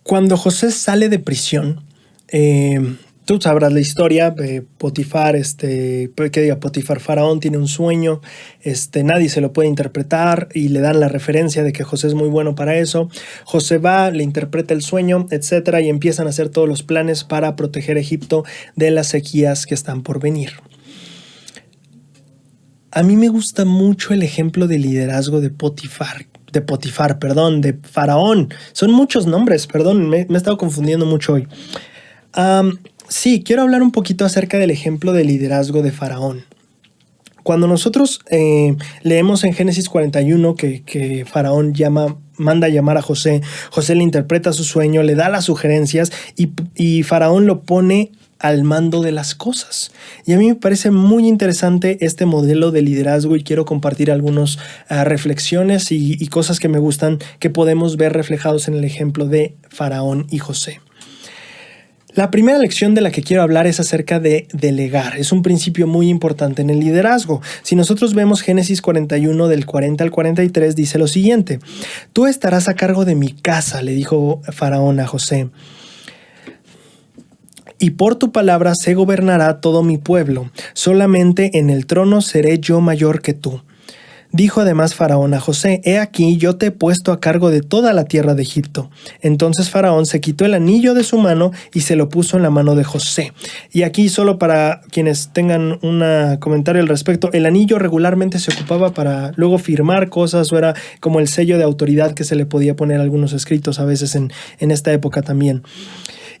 Cuando José sale de prisión, tú sabrás la historia. Potifar, Potifar, Faraón tiene un sueño, nadie se lo puede interpretar y le dan la referencia de que José es muy bueno para eso. José va, le interpreta el sueño, etcétera, y empiezan a hacer todos los planes para proteger a Egipto de las sequías que están por venir. A mí me gusta mucho el ejemplo de liderazgo de de Faraón. Son muchos nombres, perdón, me he estado confundiendo mucho hoy. Sí, quiero hablar un poquito acerca del ejemplo de liderazgo de Faraón. Cuando nosotros leemos en Génesis 41 que Faraón manda llamar a José, José le interpreta su sueño, le da las sugerencias y Faraón lo pone al mando de las cosas. Y a mí me parece muy interesante este modelo de liderazgo y quiero compartir algunas reflexiones y cosas que me gustan que podemos ver reflejados en el ejemplo de Faraón y José. La primera lección de la que quiero hablar es acerca de delegar. Es un principio muy importante en el liderazgo. Si nosotros vemos Génesis 41 del 40 al 43, dice lo siguiente: Tú estarás a cargo de mi casa, le dijo Faraón a José, y por tu palabra se gobernará todo mi pueblo. Solamente en el trono seré yo mayor que tú. Dijo además Faraón a José: He aquí, yo te he puesto a cargo de toda la tierra de Egipto. Entonces Faraón se quitó el anillo de su mano y se lo puso en la mano de José. Y aquí, solo para quienes tengan un comentario al respecto, el anillo regularmente se ocupaba para luego firmar cosas, o era como el sello de autoridad que se le podía poner a algunos escritos a veces en esta época también.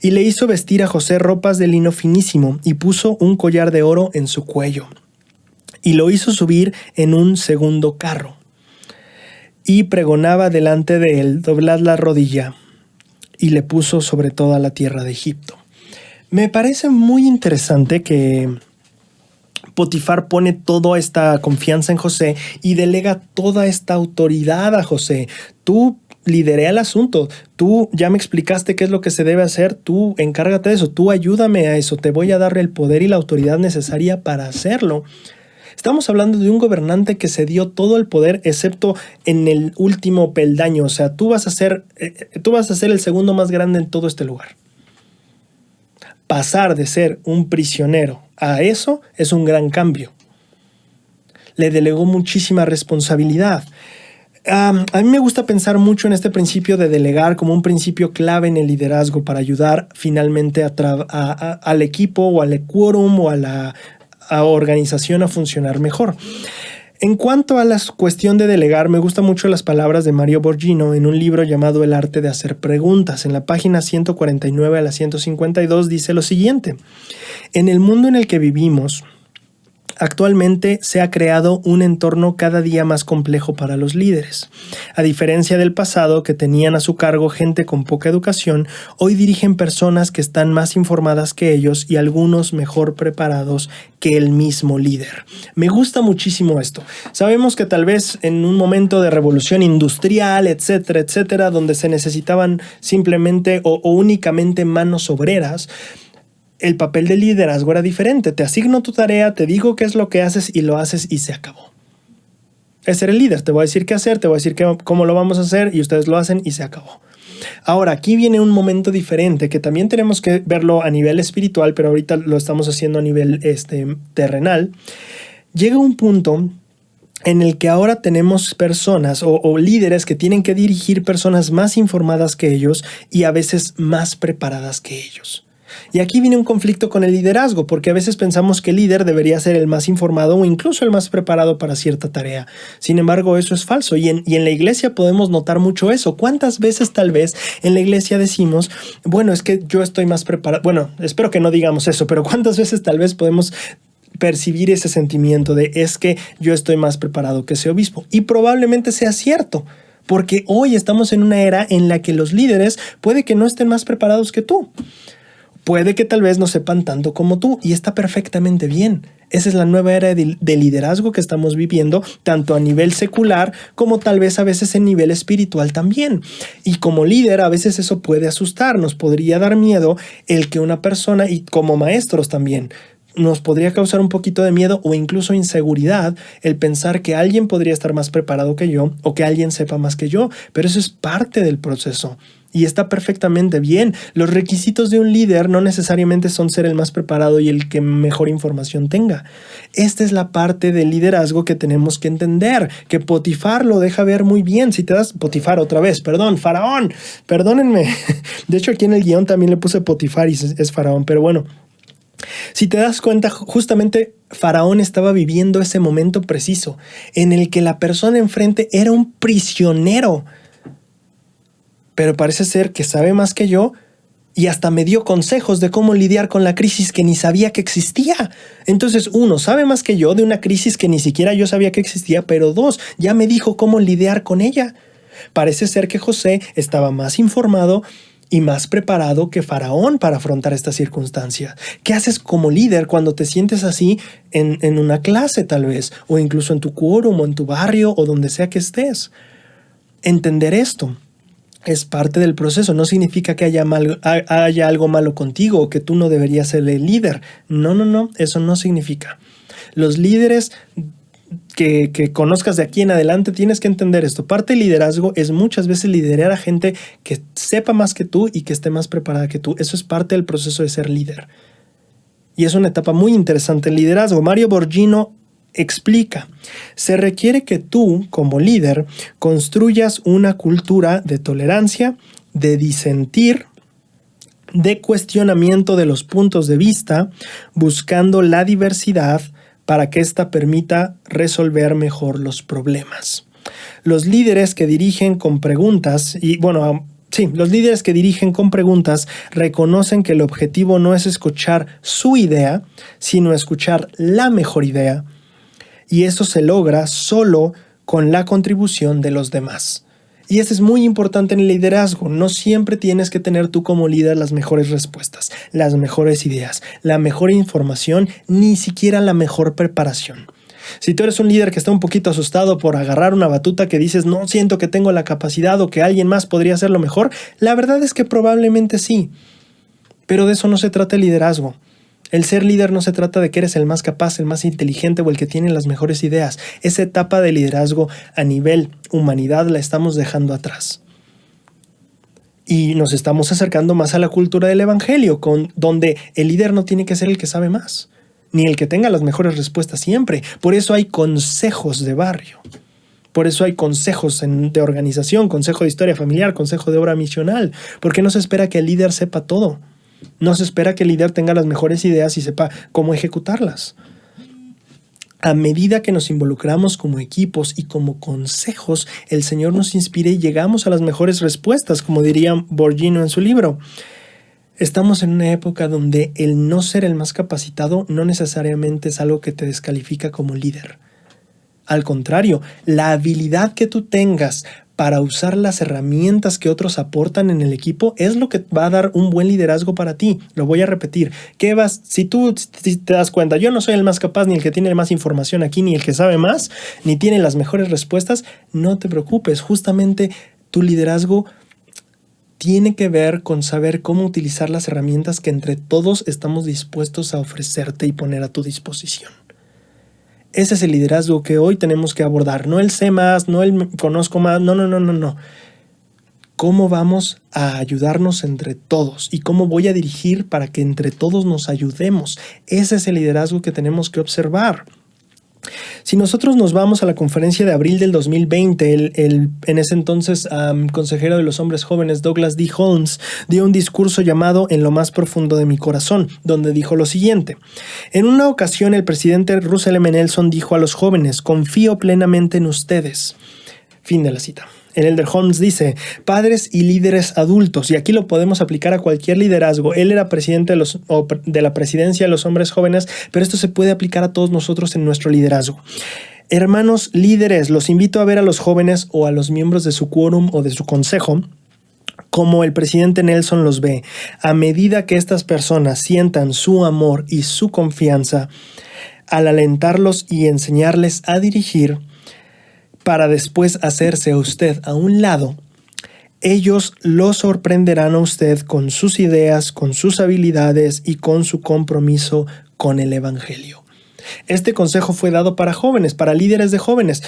Y le hizo vestir a José ropas de lino finísimo y puso un collar de oro en su cuello. Y lo hizo subir en un segundo carro. Y pregonaba delante de él: doblad la rodilla. Y le puso sobre toda la tierra de Egipto. Me parece muy interesante que Potifar pone toda esta confianza en José y delega toda esta autoridad a José. Tú lideré el asunto, tú ya me explicaste qué es lo que se debe hacer, tú encárgate de eso, tú ayúdame a eso, te voy a dar el poder y la autoridad necesaria para hacerlo. Estamos hablando de un gobernante que se dio todo el poder excepto en el último peldaño. O sea, tú vas a ser el segundo más grande en todo este lugar. Pasar de ser un prisionero a eso es un gran cambio. Le delegó muchísima responsabilidad. A mí me gusta pensar mucho en este principio de delegar como un principio clave en el liderazgo para ayudar finalmente al equipo o al quórum o a la organización a funcionar mejor. En cuanto a la cuestión de delegar, me gustan mucho las palabras de Mario Borghino en un libro llamado El arte de hacer preguntas. En la página 149 a la 152 dice lo siguiente: En el mundo en el que vivimos, actualmente se ha creado un entorno cada día más complejo para los líderes. A diferencia del pasado, que tenían a su cargo gente con poca educación, hoy dirigen personas que están más informadas que ellos y algunos mejor preparados que el mismo líder. Me gusta muchísimo esto. Sabemos que tal vez en un momento de revolución industrial, etcétera, etcétera, donde se necesitaban simplemente o únicamente manos obreras, el papel de liderazgo era diferente. Te asigno tu tarea, te digo qué es lo que haces y lo haces y se acabó. Ese era el líder. Te voy a decir qué hacer, te voy a decir cómo lo vamos a hacer y ustedes lo hacen y se acabó. Ahora, aquí viene un momento diferente que también tenemos que verlo a nivel espiritual, pero ahorita lo estamos haciendo a nivel terrenal. Llega un punto en el que ahora tenemos personas o líderes que tienen que dirigir personas más informadas que ellos y a veces más preparadas que ellos. Y aquí viene un conflicto con el liderazgo, porque a veces pensamos que el líder debería ser el más informado o incluso el más preparado para cierta tarea. Sin embargo, eso es falso y en la iglesia podemos notar mucho eso. ¿Cuántas veces tal vez en la iglesia decimos, bueno, es que yo estoy más preparado? Bueno, espero que no digamos eso, pero ¿cuántas veces tal vez podemos percibir ese sentimiento de es que yo estoy más preparado que ese obispo? Y probablemente sea cierto, porque hoy estamos en una era en la que los líderes puede que no estén más preparados que tú. Puede que tal vez no sepan tanto como tú y está perfectamente bien. Esa es la nueva era de liderazgo que estamos viviendo, tanto a nivel secular como tal vez a veces en nivel espiritual también. Y como líder a veces eso puede asustarnos, podría dar miedo el que una persona, y como maestros también, nos podría causar un poquito de miedo o incluso inseguridad el pensar que alguien podría estar más preparado que yo o que alguien sepa más que yo, pero eso es parte del proceso. Y está perfectamente bien. Los requisitos de un líder no necesariamente son ser el más preparado y el que mejor información tenga. Esta es la parte del liderazgo que tenemos que entender, que Potifar lo deja ver muy bien. Si te das Potifar otra vez, Faraón, perdónenme. De hecho, aquí en el guión también le puse Potifar y es Faraón, pero bueno. Si te das cuenta, justamente Faraón estaba viviendo ese momento preciso en el que la persona enfrente era un prisionero. Pero parece ser que sabe más que yo y hasta me dio consejos de cómo lidiar con la crisis que ni sabía que existía. Entonces, 1, sabe más que yo de una crisis que ni siquiera yo sabía que existía, pero 2, ya me dijo cómo lidiar con ella. Parece ser que José estaba más informado y más preparado que Faraón para afrontar esta circunstancia. ¿Qué haces como líder cuando te sientes así en una clase tal vez? O incluso en tu quórum o en tu barrio o donde sea que estés. Entender esto es parte del proceso. No significa que haya algo malo contigo o que tú no deberías ser el líder. No, eso no significa. Los líderes que conozcas de aquí en adelante tienes que entender esto. Parte del liderazgo es muchas veces liderar a gente que sepa más que tú y que esté más preparada que tú. Eso es parte del proceso de ser líder. Y es una etapa muy interesante en liderazgo. Mario Borghino explica, se requiere que tú, como líder, construyas una cultura de tolerancia, de disentir, de cuestionamiento de los puntos de vista, buscando la diversidad para que ésta permita resolver mejor los problemas. Los líderes que dirigen con preguntas, los líderes que dirigen con preguntas reconocen que el objetivo no es escuchar su idea, sino escuchar la mejor idea. Y eso se logra solo con la contribución de los demás. Y eso es muy importante en el liderazgo. No siempre tienes que tener tú como líder las mejores respuestas, las mejores ideas, la mejor información, ni siquiera la mejor preparación. Si tú eres un líder que está un poquito asustado por agarrar una batuta que dices, no siento que tengo la capacidad o que alguien más podría hacerlo mejor, la verdad es que probablemente sí. Pero de eso no se trata el liderazgo. El ser líder no se trata de que eres el más capaz, el más inteligente o el que tiene las mejores ideas. Esa etapa de liderazgo a nivel humanidad la estamos dejando atrás. Y nos estamos acercando más a la cultura del evangelio, donde el líder no tiene que ser el que sabe más, ni el que tenga las mejores respuestas siempre. Por eso hay consejos de barrio. Por eso hay consejos de organización, consejo de historia familiar, consejo de obra misional, porque no se espera que el líder sepa todo. No se espera que el líder tenga las mejores ideas y sepa cómo ejecutarlas. A medida que nos involucramos como equipos y como consejos, el Señor nos inspira y llegamos a las mejores respuestas, como diría Borghino en su libro. Estamos en una época donde el no ser el más capacitado no necesariamente es algo que te descalifica como líder. Al contrario, la habilidad que tú tengas para usar las herramientas que otros aportan en el equipo es lo que va a dar un buen liderazgo para ti. Lo voy a repetir. Si tú te das cuenta, yo no soy el más capaz, ni el que tiene más información aquí, ni el que sabe más, ni tiene las mejores respuestas, no te preocupes. Justamente tu liderazgo tiene que ver con saber cómo utilizar las herramientas que entre todos estamos dispuestos a ofrecerte y poner a tu disposición. Ese es el liderazgo que hoy tenemos que abordar. No el sé más, no el conozco más, no. ¿Cómo vamos a ayudarnos entre todos? ¿Y cómo voy a dirigir para que entre todos nos ayudemos? Ese es el liderazgo que tenemos que observar. Si nosotros nos vamos a la conferencia de abril del 2020, en ese entonces consejero de los hombres jóvenes Douglas D. Holmes dio un discurso llamado En lo más profundo de mi corazón, donde dijo lo siguiente. En una ocasión el presidente Russell M. Nelson dijo a los jóvenes, confío plenamente en ustedes. Fin de la cita. El elder Holmes dice, padres y líderes adultos, y aquí lo podemos aplicar a cualquier liderazgo. Él era presidente de la presidencia de los hombres jóvenes, pero esto se puede aplicar a todos nosotros en nuestro liderazgo. Hermanos líderes, los invito a ver a los jóvenes o a los miembros de su quórum o de su consejo como el presidente Nelson los ve. A medida que estas personas sientan su amor y su confianza, al alentarlos y enseñarles a dirigir, para después hacerse a usted a un lado, ellos lo sorprenderán a usted con sus ideas, con sus habilidades y con su compromiso con el evangelio. Este consejo fue dado para jóvenes, para líderes de jóvenes.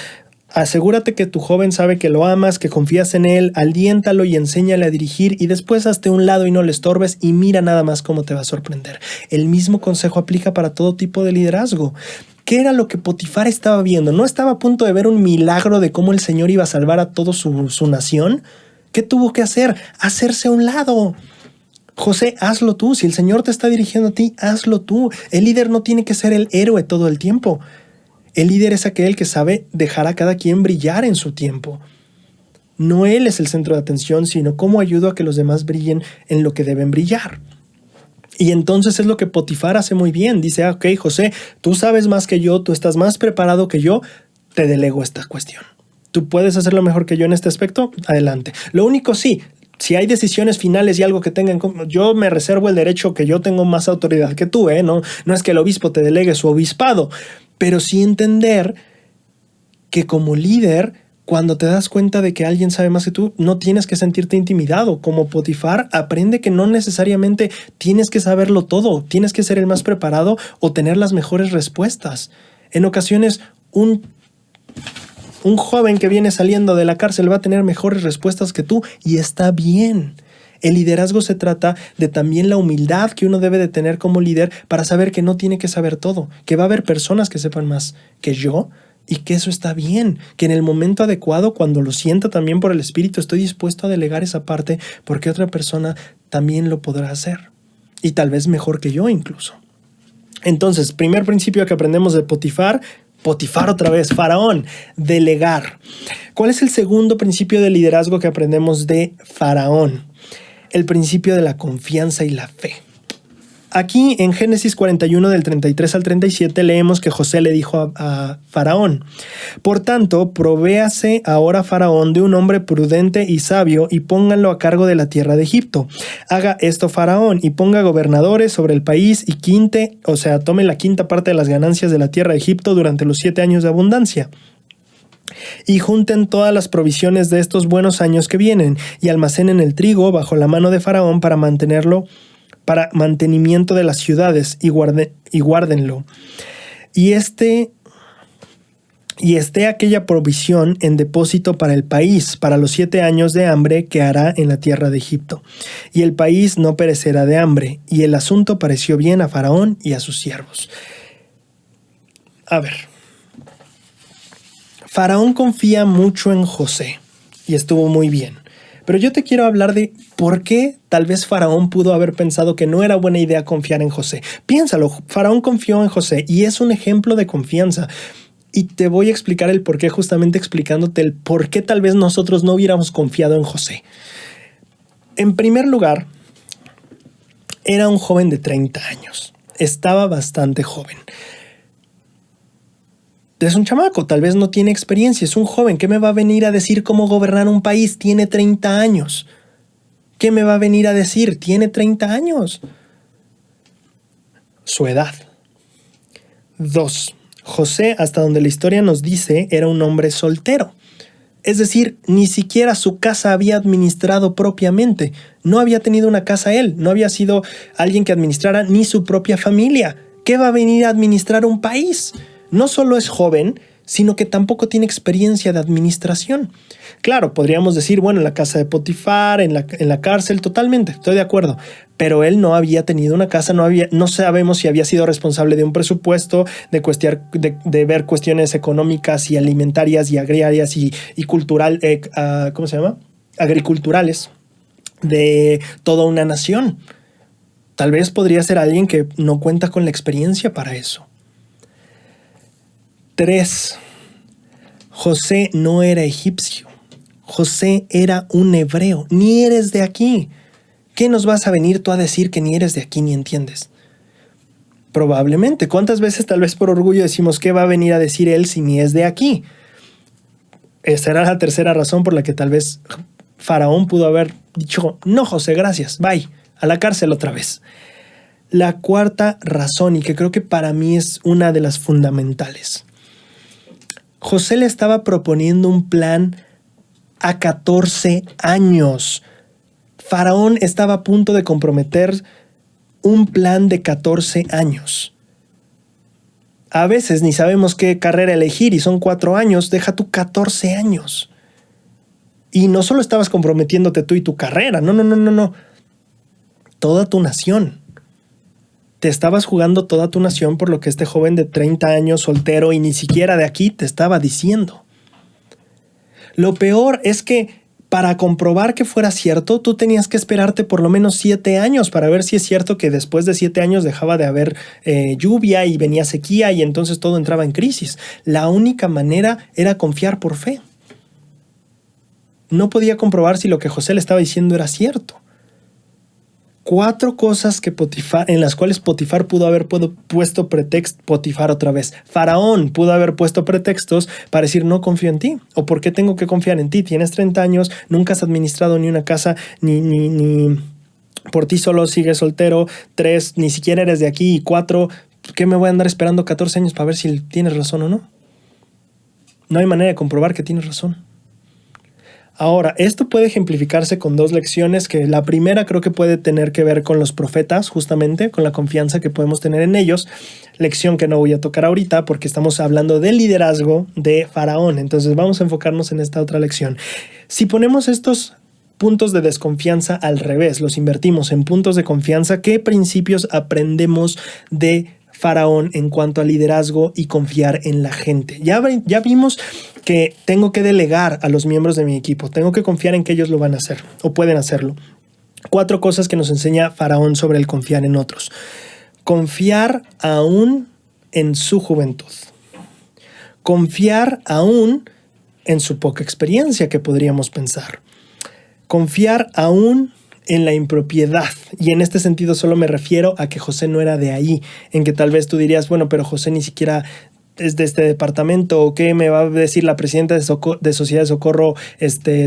Asegúrate que tu joven sabe que lo amas, que confías en él, aliéntalo y enséñale a dirigir y después hazte a un lado y no le estorbes y mira nada más cómo te va a sorprender. El mismo consejo aplica para todo tipo de liderazgo. ¿Qué era lo que Potifar estaba viendo? ¿No estaba a punto de ver un milagro de cómo el Señor iba a salvar a toda su nación? ¿Qué tuvo que hacer? Hacerse a un lado. José, hazlo tú. Si el Señor te está dirigiendo a ti, hazlo tú. El líder no tiene que ser el héroe todo el tiempo. El líder es aquel que sabe dejar a cada quien brillar en su tiempo. No él es el centro de atención, sino cómo ayudo a que los demás brillen en lo que deben brillar. Y entonces es lo que Potifar hace muy bien. Dice, ok, José, tú sabes más que yo, tú estás más preparado que yo, te delego esta cuestión. ¿Tú puedes hacerlo mejor que yo en este aspecto? Adelante. Lo único sí, si hay decisiones finales y algo que tengan, yo me reservo el derecho que yo tengo más autoridad que tú, ¿eh? No es que el obispo te delegue su obispado, pero sí entender que como líder, cuando te das cuenta de que alguien sabe más que tú, no tienes que sentirte intimidado. Como Potifar, aprende que no necesariamente tienes que saberlo todo, tienes que ser el más preparado o tener las mejores respuestas. En ocasiones, un joven que viene saliendo de la cárcel va a tener mejores respuestas que tú y está bien. El liderazgo se trata de también la humildad que uno debe de tener como líder para saber que no tiene que saber todo, que va a haber personas que sepan más que yo y que eso está bien, que en el momento adecuado, cuando lo sienta también por el Espíritu, estoy dispuesto a delegar esa parte porque otra persona también lo podrá hacer y tal vez mejor que yo incluso. Entonces, primer principio que aprendemos de Potifar otra vez, Faraón, delegar. ¿Cuál es el segundo principio de liderazgo que aprendemos de Faraón? El principio de la confianza y la fe. Aquí en Génesis 41 del 33 al 37 leemos que José le dijo a Faraón: por tanto, provéase ahora Faraón de un hombre prudente y sabio y pónganlo a cargo de la tierra de Egipto. Haga esto Faraón y ponga gobernadores sobre el país y tome la quinta parte de las ganancias de la tierra de Egipto durante los 7 años de abundancia. Y junten todas las provisiones de estos buenos años que vienen y almacenen el trigo bajo la mano de Faraón para mantenimiento de las ciudades y guárdenlo. Y esté aquella provisión en depósito para el país, para los 7 años de hambre que hará en la tierra de Egipto. Y el país no perecerá de hambre. Y el asunto pareció bien a Faraón y a sus siervos. A ver. Faraón confía mucho en José y estuvo muy bien. Pero yo te quiero hablar de por qué tal vez Faraón pudo haber pensado que no era buena idea confiar en José. Piénsalo, Faraón confió en José y es un ejemplo de confianza. Y te voy a explicar el por qué, justamente explicándote el por qué tal vez nosotros no hubiéramos confiado en José. En primer lugar, era un joven de 30 años. Estaba bastante joven. Es un chamaco, tal vez no tiene experiencia, es un joven. ¿Qué me va a venir a decir cómo gobernar un país? Tiene 30 años. ¿Qué me va a venir a decir? Tiene 30 años. Su edad. 2. José, hasta donde la historia nos dice, era un hombre soltero. Es decir, ni siquiera su casa había administrado propiamente. No había tenido una casa él, no había sido alguien que administrara ni su propia familia. ¿Qué va a venir a administrar un país? No solo es joven, sino que tampoco tiene experiencia de administración. Claro, podríamos decir, bueno, en la casa de Potifar, en la cárcel, totalmente, estoy de acuerdo. Pero él no había tenido una casa, no sabemos si había sido responsable de un presupuesto, de ver cuestiones económicas y alimentarias y agrarias y cultural, ¿cómo se llama? Agriculturales de toda una nación. Tal vez podría ser alguien que no cuenta con la experiencia para eso. 3. José no era egipcio. José era un hebreo. Ni eres de aquí. ¿Qué nos vas a venir tú a decir que ni eres de aquí ni entiendes? Probablemente. ¿Cuántas veces tal vez por orgullo decimos qué va a venir a decir él si ni es de aquí? Esa era la tercera razón por la que tal vez Faraón pudo haber dicho, no José, gracias, bye, a la cárcel otra vez. La cuarta razón, y que creo que para mí es una de las fundamentales. José le estaba proponiendo un plan a 14 años. Faraón estaba a punto de comprometer un plan de 14 años. A veces ni sabemos qué carrera elegir y son 4 años, deja tú 14 años. Y no solo estabas comprometiéndote tú y tu carrera, no. Toda tu nación. Te estabas jugando toda tu nación por lo que este joven de 30 años, soltero y ni siquiera de aquí te estaba diciendo. Lo peor es que para comprobar que fuera cierto, tú tenías que esperarte por lo menos 7 años para ver si es cierto que después de 7 años dejaba de haber lluvia y venía sequía y entonces todo entraba en crisis. La única manera era confiar por fe. No podía comprobar si lo que José le estaba diciendo era cierto. 4 cosas en las cuales Potifar pudo haber puesto pretextos. Faraón pudo haber puesto pretextos para decir no confío en ti. ¿O por qué tengo que confiar en ti? Tienes 30 años, nunca has administrado ni una casa, ni por ti solo sigues soltero. 3, ni siquiera eres de aquí. Y 4, ¿qué me voy a andar esperando 14 años para ver si tienes razón o no? No hay manera de comprobar que tienes razón. Ahora, esto puede ejemplificarse con 2 lecciones que la primera creo que puede tener que ver con los profetas, justamente, con la confianza que podemos tener en ellos. Lección que no voy a tocar ahorita porque estamos hablando del liderazgo de Faraón. Entonces vamos a enfocarnos en esta otra lección. Si ponemos estos puntos de desconfianza al revés, los invertimos en puntos de confianza, ¿qué principios aprendemos de Faraón en cuanto a liderazgo y confiar en la gente? Ya vimos que tengo que delegar a los miembros de mi equipo, tengo que confiar en que ellos lo van a hacer o pueden hacerlo. 4 cosas que nos enseña Faraón sobre el confiar en otros. Confiar aún en su juventud. Confiar aún en su poca experiencia, que podríamos pensar. Confiar aún en la impropiedad. Y en este sentido solo me refiero a que José no era de ahí, en que tal vez tú dirías, bueno, pero José ni siquiera es de este departamento, o qué me va a decir la presidenta de Sociedad de Socorro,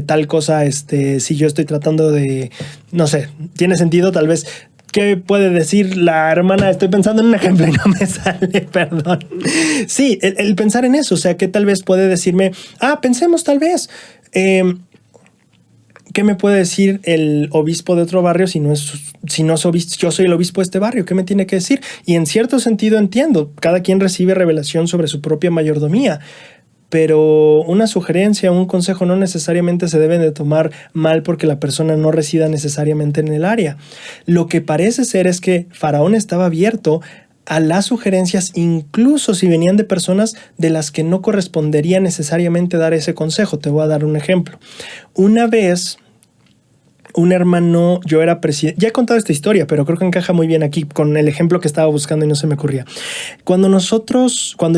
tal cosa, si yo estoy tratando de, no sé, tiene sentido tal vez. ¿Qué puede decir la hermana? Estoy pensando en un ejemplo y no me sale, perdón. Sí, el pensar en eso, o sea, que tal vez puede decirme, pensemos tal vez, ¿qué me puede decir el obispo de otro barrio si no es obispo? Yo soy el obispo de este barrio, ¿qué me tiene que decir? Y en cierto sentido entiendo, cada quien recibe revelación sobre su propia mayordomía, pero una sugerencia, un consejo no necesariamente se deben de tomar mal porque la persona no resida necesariamente en el área. Lo que parece ser es que Faraón estaba abierto a las sugerencias, incluso si venían de personas de las que no correspondería necesariamente dar ese consejo. Te voy a dar un ejemplo. Una vez, un hermano, yo era presidente, ya he contado esta historia, pero creo que encaja muy bien aquí con el ejemplo que estaba buscando y no se me ocurría. Cuando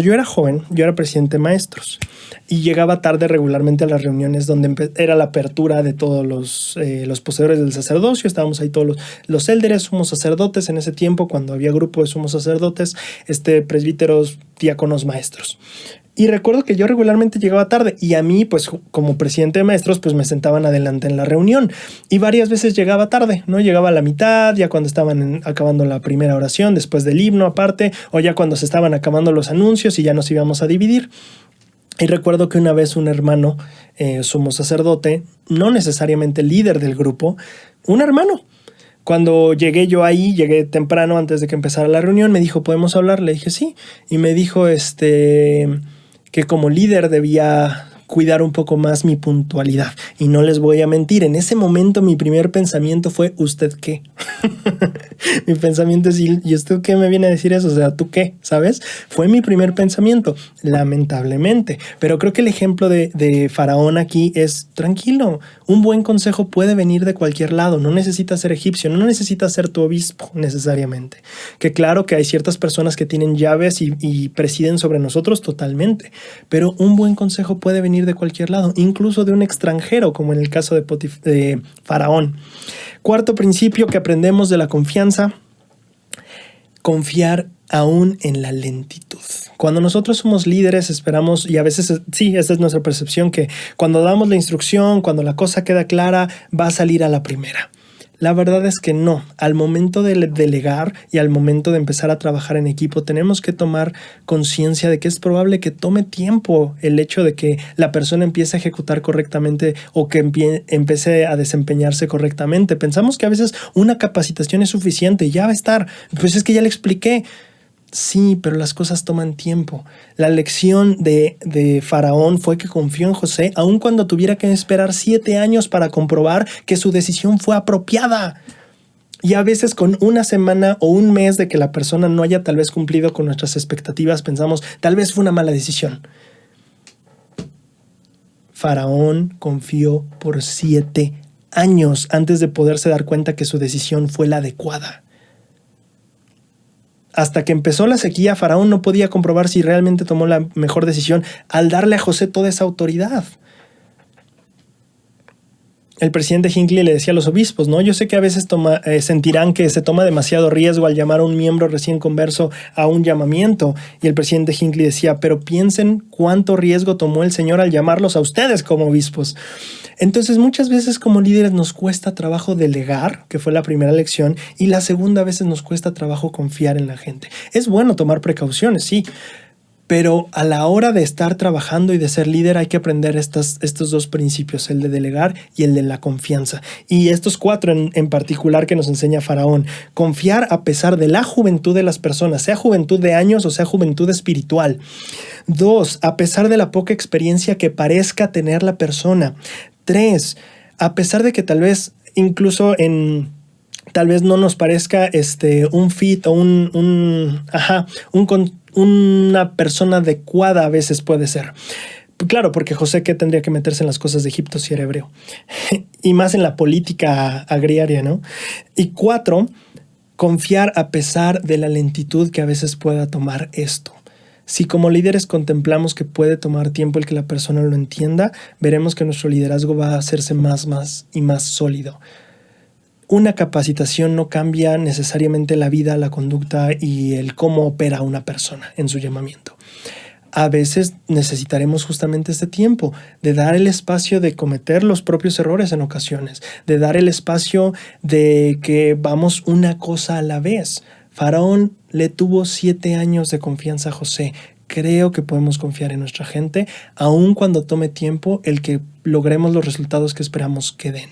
yo era joven, yo era presidente de maestros y llegaba tarde regularmente a las reuniones donde era la apertura de todos los poseedores del sacerdocio. Estábamos ahí todos los élderes, sumos sacerdotes en ese tiempo, cuando había grupo de sumos sacerdotes, presbíteros, diáconos, maestros. Y recuerdo que yo regularmente llegaba tarde y a mí, pues como presidente de maestros, pues me sentaban adelante en la reunión y varias veces llegaba tarde, ¿no? Llegaba a la mitad, ya cuando estaban acabando la primera oración, después del himno aparte, o ya cuando se estaban acabando los anuncios y ya nos íbamos a dividir. Y recuerdo que una vez un hermano, sumo sacerdote, no necesariamente líder del grupo, un hermano, cuando llegué yo ahí, llegué temprano antes de que empezara la reunión, me dijo, ¿podemos hablar? Le dije, sí. Y me dijo, que como líder debía cuidar un poco más mi puntualidad. Y no les voy a mentir, en ese momento mi primer pensamiento fue, ¿usted qué? Mi pensamiento es, ¿y usted qué me viene a decir eso? O sea, ¿tú qué? ¿Sabes? Fue mi primer pensamiento, lamentablemente. Pero creo que el ejemplo de Faraón aquí es, tranquilo, un buen consejo puede venir de cualquier lado. No necesitas ser egipcio, no necesitas ser tu obispo necesariamente. Que claro que hay ciertas personas que tienen llaves y presiden sobre nosotros totalmente. Pero un buen consejo puede venir de cualquier lado, incluso de un extranjero, como en el caso de Faraón. 4 principio que aprendemos de la confianza: confiar aún en la lentitud. Cuando nosotros somos líderes esperamos, y a veces sí, esta es nuestra percepción, que cuando damos la instrucción, cuando la cosa queda clara, va a salir a la primera. La verdad es que no. Al momento de delegar y al momento de empezar a trabajar en equipo, tenemos que tomar conciencia de que es probable que tome tiempo el hecho de que la persona empiece a ejecutar correctamente o que empiece a desempeñarse correctamente. Pensamos que a veces una capacitación es suficiente y ya va a estar. Pues es que ya le expliqué. Sí, pero las cosas toman tiempo. La lección de Faraón fue que confió en José, aun cuando tuviera que esperar 7 años para comprobar que su decisión fue apropiada. Y a veces con una semana o un mes de que la persona no haya tal vez cumplido con nuestras expectativas, pensamos, tal vez fue una mala decisión. Faraón confió por 7 años antes de poderse dar cuenta que su decisión fue la adecuada. Hasta que empezó la sequía, Faraón no podía comprobar si realmente tomó la mejor decisión al darle a José toda esa autoridad. El presidente Hinckley le decía a los obispos, ¿no? Yo sé que a veces sentirán que se toma demasiado riesgo al llamar a un miembro recién converso a un llamamiento. Y el presidente Hinckley decía, pero piensen cuánto riesgo tomó el Señor al llamarlos a ustedes como obispos. Entonces muchas veces como líderes nos cuesta trabajo delegar, que fue la primera lección, y la segunda a veces nos cuesta trabajo confiar en la gente. Es bueno tomar precauciones, sí, pero a la hora de estar trabajando y de ser líder hay que aprender estos 2 principios, el de delegar y el de la confianza. Y estos 4 en particular que nos enseña Faraón. Confiar a pesar de la juventud de las personas, sea juventud de años o sea juventud espiritual. 2, a pesar de la poca experiencia que parezca tener la persona. 3, a pesar de que tal vez incluso tal vez no nos parezca un fit o una persona adecuada a veces puede ser. Claro, porque José, ¿qué tendría que meterse en las cosas de Egipto si era hebreo? Y más en la política agraria, ¿no? Y 4, confiar a pesar de la lentitud que a veces pueda tomar esto. Si como líderes contemplamos que puede tomar tiempo el que la persona lo entienda, veremos que nuestro liderazgo va a hacerse más y más sólido. Una capacitación no cambia necesariamente la vida, la conducta y el cómo opera una persona en su llamamiento. A veces necesitaremos justamente este tiempo de dar el espacio de cometer los propios errores en ocasiones, de dar el espacio de que vamos una cosa a la vez. Faraón le tuvo 7 años de confianza a José. Creo que podemos confiar en nuestra gente, aun cuando tome tiempo el que logremos los resultados que esperamos que den.